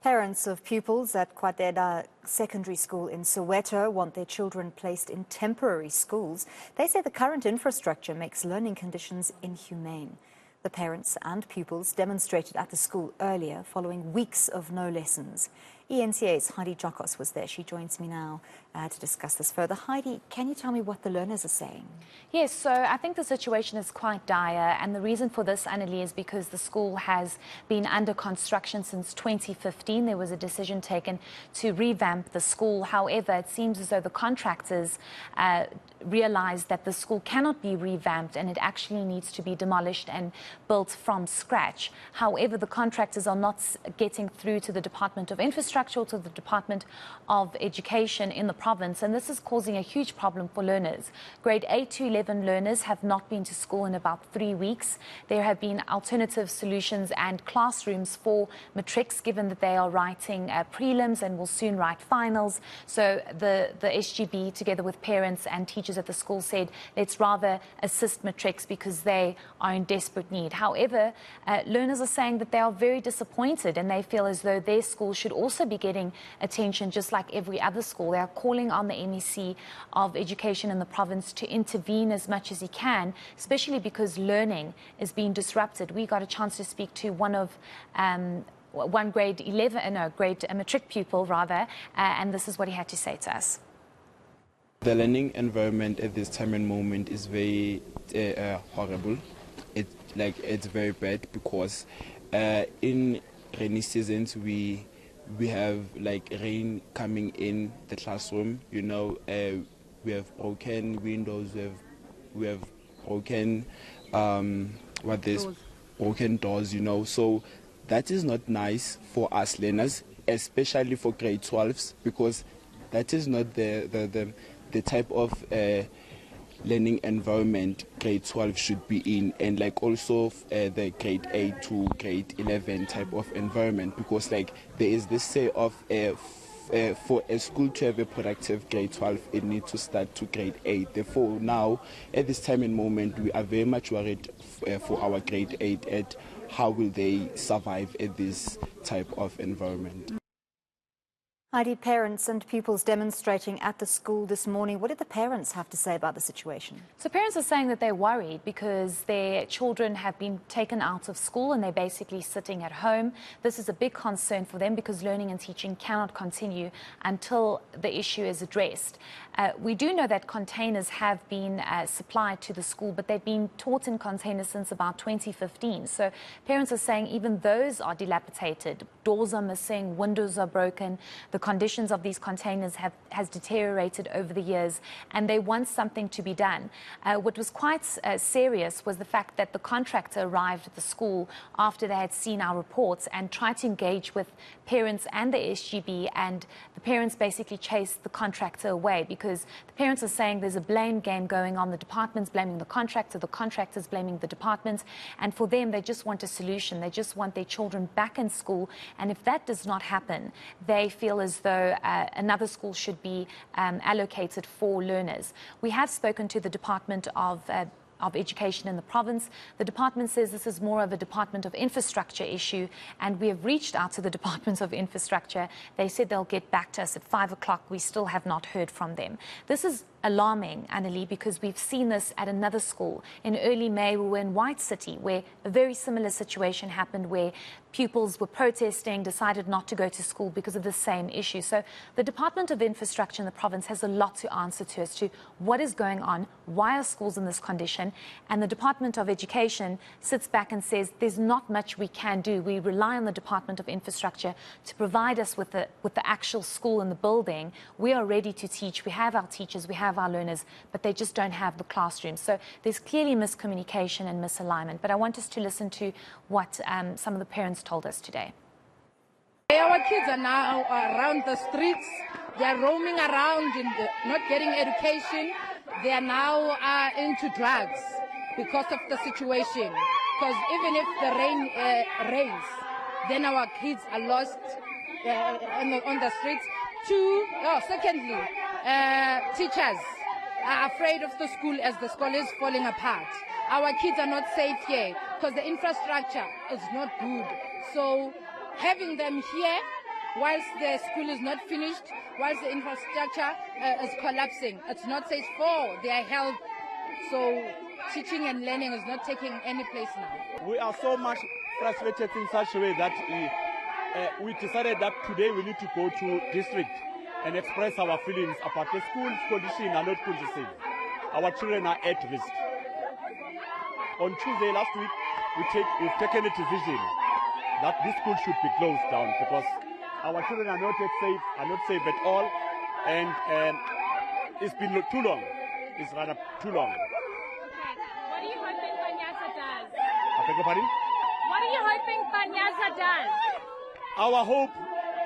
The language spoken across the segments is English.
Parents of pupils at Kwadedangendlale Secondary School in Soweto want their children placed in temporary schools. They say the current infrastructure makes learning conditions inhumane. The parents and pupils demonstrated at the school earlier following weeks of no lessons. eNCA's Heidi Giokos was there. She joins me now to discuss this further. Heidi, can you tell me what the learners are saying? Yes, so I think the situation is quite dire, and the reason for this, Annalie, is because the school has been under construction since 2015. There was a decision taken to revamp the school. However, it seems as though the contractors realized that the school cannot be revamped and it actually needs to be demolished and built from scratch. However, the contractors are not getting through to the Department of Infrastructure or to the Department of Education in the province, and this is causing a huge problem for learners. Grade 8 to 11 learners have not been to school in about 3 weeks. There have been alternative solutions and classrooms for matrics, given that they are writing prelims and will soon write finals. So the SGB, together with parents and teachers at the school, said let's rather assist matrics because they are in desperate need. However, learners are saying that they are very disappointed and they feel as though their school should also be getting attention just like every other school. They are calling on the MEC of Education in the province to intervene as much as he can, especially because learning is being disrupted. We got a chance to speak to one grade 11, a matric pupil rather, and this is what he had to say to us. The learning environment at this time and moment is very horrible. It's very bad because in rainy seasons we have like rain coming in the classroom. You know, we have broken windows. We have broken broken doors. You know, so that is not nice for us learners, especially for grade 12s, because that is not the type of learning environment grade 12 should be in, and like also the grade 8 to grade 11 type of environment, because like there is this say of for a school to have a productive grade 12, it needs to start to grade 8. Therefore, now at this time and moment, we are very much worried for our grade 8 at how will they survive at this type of environment. Heidi, parents and pupils demonstrating at the school this morning. What did the parents have to say about the situation? So parents are saying that they're worried because their children have been taken out of school and they're basically sitting at home. This is a big concern for them because learning and teaching cannot continue until the issue is addressed. We do know that containers have been supplied to the school, but they've been taught in containers since about 2015. So parents are saying even those are dilapidated. Doors are missing, windows are broken. The conditions of these containers has deteriorated over the years, and they want something to be done. What was quite serious was the fact that the contractor arrived at the school after they had seen our reports and tried to engage with parents and the SGB, and the parents basically chased the contractor away because the parents are saying there's a blame game going on. The department's blaming the contractor's blaming the department, and for them, they just want a solution. They just want their children back in school, and if that does not happen, they feel as though another school should be allocated for learners. We have spoken to the Department of Education in the province. The department says this is more of a Department of Infrastructure issue, and we have reached out to the Department of Infrastructure. They said they'll get back to us at 5 o'clock. We still have not heard from them. This is alarming, Annalie, because we've seen this at another school. In early May, we were in White City, where a very similar situation happened, where pupils were protesting, decided not to go to school because of the same issue. So the Department of Infrastructure in the province has a lot to answer to as to what is going on, why are schools in this condition, and the Department of Education sits back and says there's not much we can do. We rely on the Department of Infrastructure to provide us with the actual school in the building. We are ready to teach. We have our teachers, we have our learners, but they just don't have the classroom. So there's clearly miscommunication and misalignment. But I want us to listen to what some of the parents told us today. Our kids are now around the streets. They are roaming around and not getting education. They are now into drugs because of the situation. Because even if the rain rains, then our kids are lost on the streets. Secondly, teachers are afraid of the school as the school is falling apart. Our kids are not safe here because the infrastructure is not good. So having them here whilst the school is not finished, whilst the infrastructure is collapsing. It's not safe for their health. So teaching and learning is not taking any place now. We are so much frustrated in such a way that we decided that today we need to go to district and express our feelings about the school's condition are not conducive. Our children are at risk. On Tuesday last week, we've taken a decision that this school should be closed down because our children are not safe at all, and it's been too long. It's rather too long. Okay. What are you hoping Banyasa does? I beg your pardon? What are you hoping Banyasa does? Our hope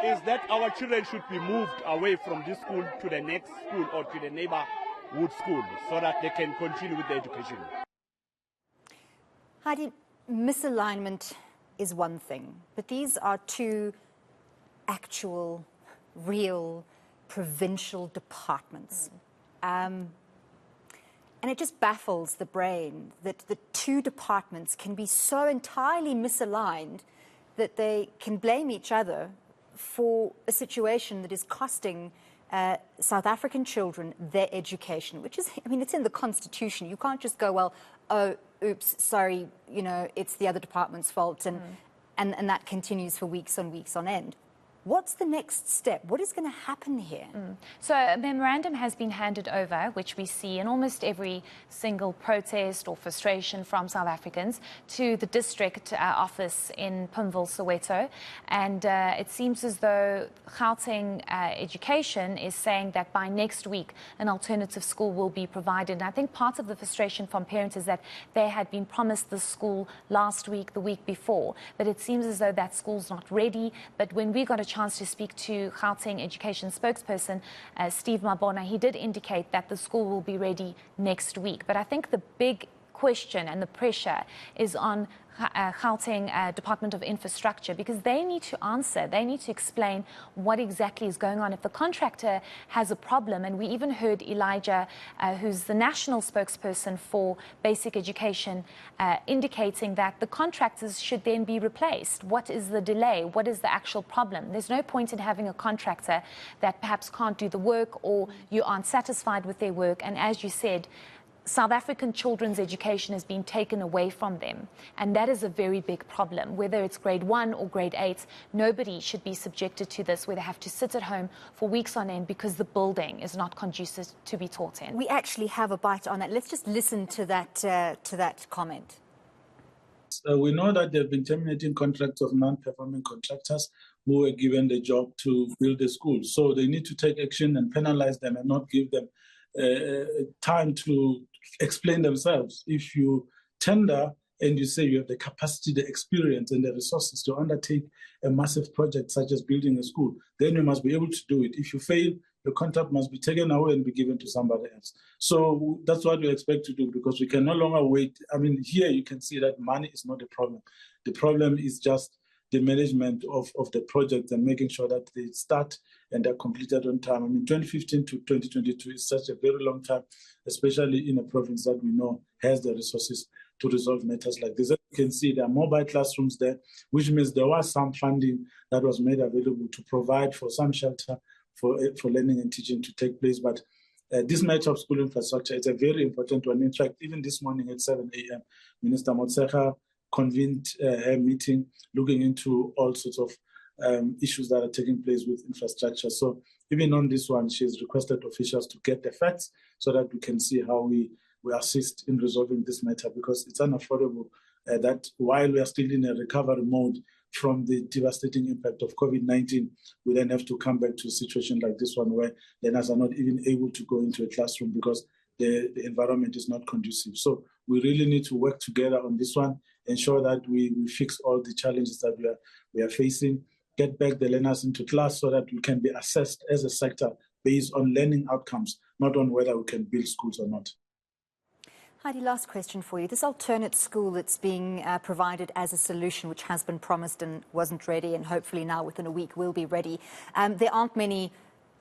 is that our children should be moved away from this school to the next school or to the neighborhood school so that they can continue with their education. Heidi, misalignment is one thing, but these are two actual, real, provincial departments. And it just baffles the brain that the two departments can be so entirely misaligned that they can blame each other for a situation that is costing South African children their education, which is, I mean, it's in the Constitution. You can't just go, well, oh, oops, sorry, you know, it's the other department's fault, and that continues for weeks on end. What's the next step? What is going to happen here? So a memorandum has been handed over, which we see in almost every single protest or frustration from South Africans, to the district office in Parental, Soweto. And it seems as though Gauteng Education is saying that by next week, an alternative school will be provided. And I think part of the frustration from parents is that they had been promised the school last week, the week before, but it seems as though that school's not ready. But when we got a chance to speak to Gauteng Education spokesperson Steve Mabona, he did indicate that the school will be ready next week. But I think the big question and the pressure is on Gauteng Department of Infrastructure, because they need to answer, they need to explain what exactly is going on. If the contractor has a problem, and we even heard Elijah, who's the national spokesperson for basic education, indicating that the contractors should then be replaced. What is the delay? What is the actual problem? There's no point in having a contractor that perhaps can't do the work, or you aren't satisfied with their work. And as you said, South African children's education has been taken away from them. And that is a very big problem. Whether it's grade 1 or grade 8, nobody should be subjected to this, where they have to sit at home for weeks on end because the building is not conducive to be taught in. We actually have a bite on that. Let's just listen to that comment. We know that they've been terminating contracts of non-performing contractors who were given the job to build the school. So they need to take action and penalize them and not give them time to explain themselves. If you tender and you say you have the capacity, the experience and the resources to undertake a massive project such as building a school, then you must be able to do it. If you fail, the contract must be taken away and be given to somebody else. So that's what we expect to do, because we can no longer wait. I mean, here you can see that money is not the problem. The problem is just the management of the project and making sure that they start and they're completed on time. I mean, 2015 to 2022 is such a very long time, especially in a province that we know has the resources to resolve matters like this. As you can see, there are mobile classrooms there, which means there was some funding that was made available to provide for some shelter for learning and teaching to take place. But this matter of school infrastructure is a very important one. In fact, even this morning at 7 a.m., Minister Motshekga convened a meeting looking into all sorts of issues that are taking place with infrastructure. So even on this one, she has requested officials to get the facts so that we can see how we assist in resolving this matter, because it's unaffordable that while we are still in a recovery mode from the devastating impact of COVID-19, we then have to come back to a situation like this one where learners are not even able to go into a classroom because the environment is not conducive. So we really need to work together on this one, ensure that we fix all the challenges that we are facing, get back the learners into class so that we can be assessed as a sector based on learning outcomes, not on whether we can build schools or not. Heidi, last question for you. This alternate school that's being provided as a solution, which has been promised and wasn't ready, and hopefully now within a week will be ready. There aren't many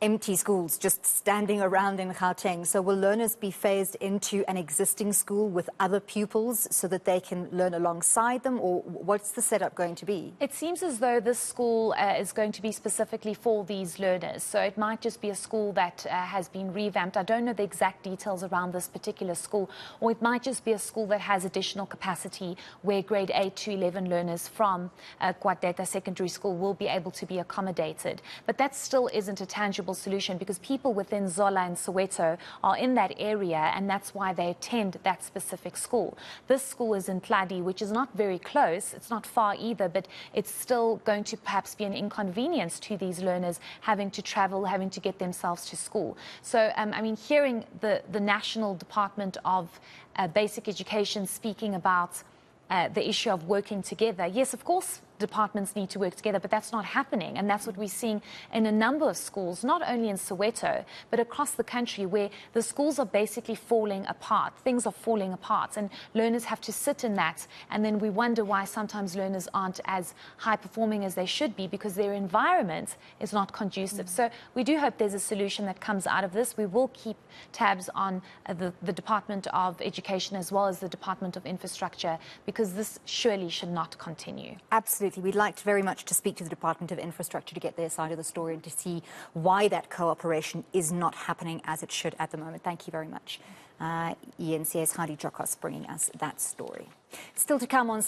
empty schools just standing around in Gauteng. So will learners be phased into an existing school with other pupils so that they can learn alongside them, or what's the setup going to be? It seems as though this school is going to be specifically for these learners. So it might just be a school that has been revamped. I don't know the exact details around this particular school, or it might just be a school that has additional capacity where grade 8 to 11 learners from Kwadedangendlale Secondary School will be able to be accommodated. But that still isn't a tangible solution, because people within Zola and Soweto are in that area, and that's why they attend that specific school. This school is in Tladi, which is not very close. It's not far either, but it's still going to perhaps be an inconvenience to these learners having to travel, having to get themselves to school. So, I mean, hearing the National Department of Basic Education speaking about the issue of working together. Yes, of course, departments need to work together, but that's not happening. And that's what we're seeing in a number of schools, not only in Soweto, but across the country, where the schools are basically falling apart. Things are falling apart, and learners have to sit in that. And then we wonder why sometimes learners aren't as high performing as they should be, because their environment is not conducive. So we do hope there's a solution that comes out of this. We will keep tabs on the Department of Education as well as the Department of Infrastructure, because this surely should not continue. Absolutely. We'd like very much to speak to the Department of Infrastructure to get their side of the story and to see why that cooperation is not happening as it should at the moment. Thank you very much. eNCA's Heidi Giokos bringing us that story. Still to come on